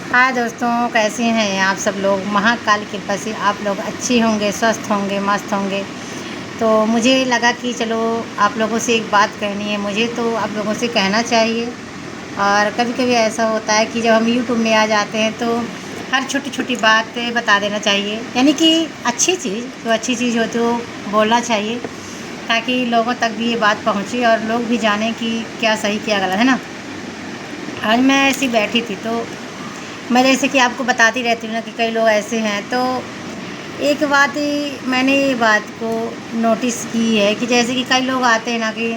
हाय दोस्तों, कैसे हैं आप सब लोग। महाकाल की कृपा से आप लोग अच्छे होंगे, स्वस्थ होंगे, मस्त होंगे। तो मुझे लगा कि चलो आप लोगों से एक बात कहनी है, मुझे तो आप लोगों से कहना चाहिए। और कभी कभी ऐसा होता है कि जब हम यूट्यूब में आ जाते हैं तो हर छोटी छोटी बात बता देना चाहिए, यानी कि अच्छी चीज़ होती है वो बोलना चाहिए, ताकि लोगों तक भी ये बात पहुँचे और लोग भी जानें कि क्या सही क्या गलत है ना। आज मैं ऐसी बैठी थी तो मैं जैसे कि आपको बताती रहती हूँ ना कि कई लोग ऐसे हैं। तो एक बात ही मैंने ये बात को नोटिस की है कि जैसे कि कई लोग आते हैं ना कि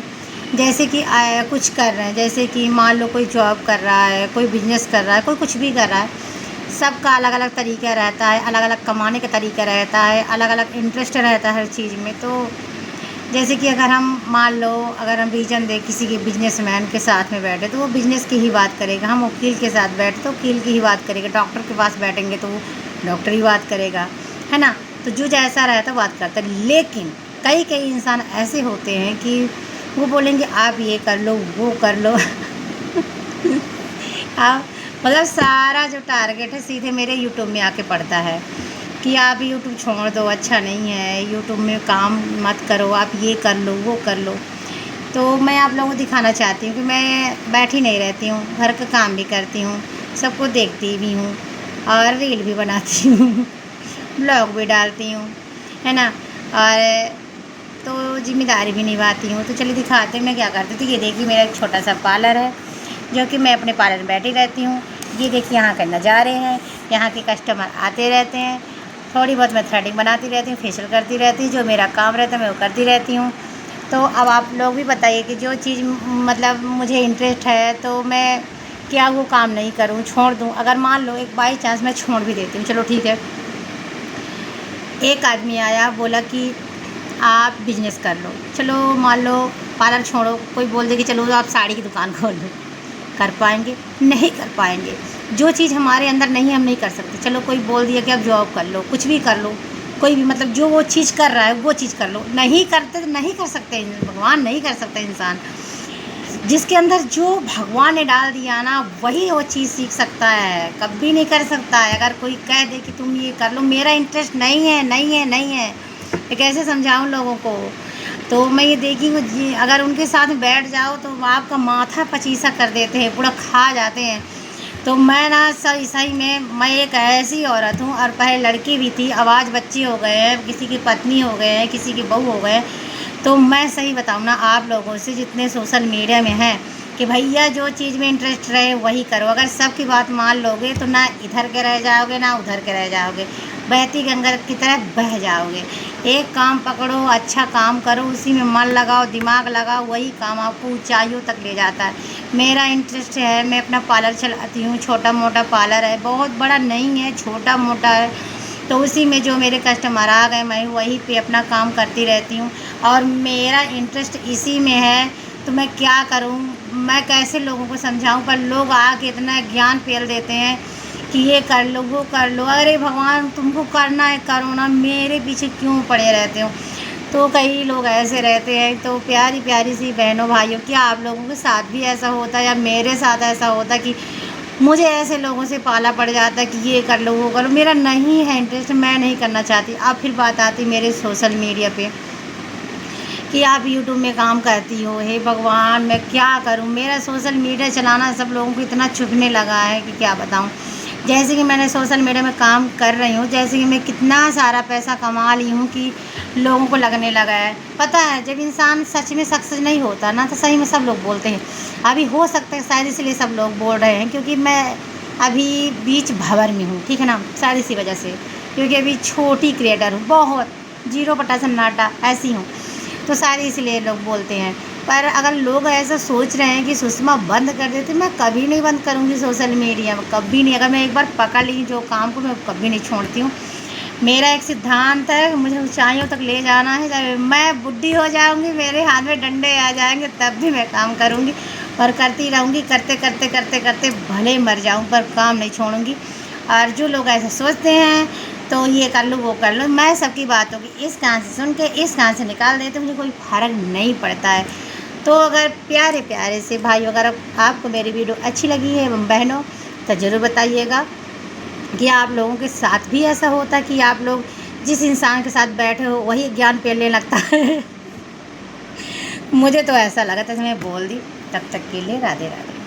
जैसे कि कुछ कर रहे हैं, जैसे कि मान लो कोई जॉब कर रहा है, कोई बिजनेस कर रहा है, कोई कुछ भी कर रहा है। सबका अलग अलग तरीका रहता है, अलग अलग कमाने का तरीका रहता है, अलग अलग इंटरेस्ट रहता है हर चीज़ में। तो जैसे कि अगर हम मान लो, अगर हम रीजन दें किसी के बिजनेसमैन के साथ में बैठे तो वो बिजनेस की ही बात करेगा, हम वकील के साथ बैठे तो वकील की ही बात करेगा, डॉक्टर के पास बैठेंगे तो वो डॉक्टर ही बात करेगा, है ना। तो जो जैसा रहता है बात करता है। लेकिन कई कई इंसान ऐसे होते हैं कि वो बोलेंगे आप ये कर लो, वो कर लो। आप मतलब सारा जो टारगेट है सीधे मेरे यूट्यूब में आके पड़ता है कि आप यूट्यूब छोड़ दो, अच्छा नहीं है, यूट्यूब में काम मत करो, आप ये कर लो, वो कर लो। तो मैं आप लोगों को दिखाना चाहती हूँ कि मैं बैठी नहीं रहती हूँ, घर का काम भी करती हूँ, सबको देखती भी हूँ और रील भी बनाती हूँ। ब्लॉग भी डालती हूँ, है ना। और तो ज़िम्मेदारी भी निभाती हूँ। तो चलिए दिखाते हैं मैं क्या करती थी। ये देखिए मेरा एक छोटा सा पार्लर है, जो कि मैं अपने पार्लर में बैठी रहती हूँ। ये देखिए यहाँ के नज़ारे हैं, यहाँ के कस्टमर आते रहते हैं। थोड़ी बहुत मैं थ्रेडिंग बनाती रहती हूँ, फेशियल करती रहती हूँ, जो मेरा काम रहता है मैं वो करती रहती हूँ। तो अब आप लोग भी बताइए कि जो चीज़ मतलब मुझे इंटरेस्ट है तो मैं क्या वो काम नहीं करूँ, छोड़ दूँ। अगर मान लो एक बाई चांस मैं छोड़ भी देती हूँ, चलो ठीक है। एक आदमी आया बोला कि आप बिजनेस कर लो, चलो मान लो पार्लर छोड़ो, कोई बोल दे कि चलो आप साड़ी की दुकान खोल लो, कर पाएंगे? नहीं कर पाएंगे। जो चीज़ हमारे अंदर नहीं हम नहीं कर सकते। चलो कोई बोल दिया कि आप जॉब कर लो, कुछ भी कर लो, कोई भी मतलब जो वो चीज़ कर रहा है वो चीज़ कर लो। नहीं करते तो नहीं कर सकते, भगवान नहीं कर सकते इंसान। जिसके अंदर जो भगवान ने डाल दिया ना वही वो चीज़ सीख सकता है, कभी नहीं कर सकता है। अगर कोई कह दे कि तुम ये कर लो, मेरा इंटरेस्ट नहीं है, नहीं है, नहीं है, ये कैसे समझाऊं लोगों को। तो मैं ये देखी जी, अगर उनके साथ में बैठ जाओ तो वो आपका माथा पचीसा कर देते हैं, पूरा खा जाते हैं। तो मैं ना सही सही में मैं एक ऐसी औरत हूँ, और पहले लड़की भी थी, अब आज बच्चे हो गए हैं, किसी की पत्नी हो गए हैं, किसी की बहू हो गए हैं। तो मैं सही बताऊँ ना आप लोगों से जितने सोशल मीडिया में हैं कि भैया जो चीज़ में इंटरेस्ट रहे वही करो। अगर सबकी बात मान लोगे तो ना इधर के रह जाओगे ना उधर के रह जाओगे, बहती गंगा की तरह बह जाओगे। एक काम पकड़ो, अच्छा काम करो, उसी में मन लगाओ, दिमाग लगाओ, वही काम आपको ऊंचाइयों तक ले जाता है। मेरा इंटरेस्ट है, मैं अपना पार्लर चलाती हूँ, छोटा मोटा पार्लर है, बहुत बड़ा नहीं है, छोटा मोटा है। तो उसी में जो मेरे कस्टमर आ गए मैं वहीं पे अपना काम करती रहती हूँ, और मेरा इंटरेस्ट इसी में है। तो मैं क्या करूँ, मैं कैसे लोगों को समझाऊँ। पर लोग आके इतना ज्ञान पेल देते हैं कि ये कर लो, वो कर लो। अरे भगवान, तुमको करना है करो ना, मेरे पीछे क्यों पड़े रहते हो। तो कई लोग ऐसे रहते हैं। तो प्यारी प्यारी सी बहनों भाइयों, क्या आप लोगों के साथ भी ऐसा होता है या मेरे साथ ऐसा होता है कि मुझे ऐसे लोगों से पाला पड़ जाता है कि ये कर लो, वो कर लो। मेरा नहीं है इंटरेस्ट, मैं नहीं करना चाहती। अब फिर बात आती मेरे सोशल मीडिया पे कि आप यूट्यूब में काम करती हो। हे भगवान, मैं क्या करूं। मेरा सोशल मीडिया चलाना सब लोगों को इतना चुभने लगा है कि क्या बताऊं। जैसे कि मैंने सोशल मीडिया में काम कर रही हूँ, जैसे कि मैं कितना सारा पैसा कमा ली हूँ कि लोगों को लगने लगा है। पता है, जब इंसान सच में सक्सेस नहीं होता ना तो सही में सब लोग बोलते हैं। अभी हो सकता है शायद इसलिए सब लोग बोल रहे हैं, क्योंकि मैं अभी बीच भंवर में हूँ, ठीक है ना, शायद इसी वजह से। क्योंकि अभी छोटी क्रिएटर हूँ, बहुत जीरो पटा सन्नाटा ऐसी हूँ। तो शायद इसलिए लोग बोलते हैं। पर अगर लोग ऐसा सोच रहे हैं कि सुषमा बंद कर देती, मैं कभी नहीं बंद करूँगी सोशल मीडिया में, कभी नहीं। अगर मैं एक बार पकड़ ली जो काम को, मैं कभी नहीं छोड़ती हूँ। मेरा एक सिद्धांत है, मुझे ऊंचाइयों तक ले जाना है। चाहे मैं बुढ़ी हो जाऊंगी, मेरे हाथ में डंडे आ जाएंगे, तब भी मैं काम करूंगी और करती रहूंगी। करते करते करते करते भले मर जाऊं, पर काम नहीं छोड़ूंगी। और जो लोग ऐसे सोचते हैं तो ये कर लो, वो कर लो, मैं सबकी बातों की इस कान से सुन के इस कान से निकाल देते, मुझे कोई फ़र्क नहीं पड़ता है। तो अगर प्यारे प्यारे से भाई, अगर आपको मेरी वीडियो अच्छी लगी है एवं बहनों, तो ज़रूर बताइएगा। कि आप लोगों के साथ भी ऐसा होता है कि आप लोग जिस इंसान के साथ बैठे हो वही ज्ञान पेलने लगता है। मुझे तो ऐसा लगा था, मैं बोल दी। तब तक के लिए राधे राधे।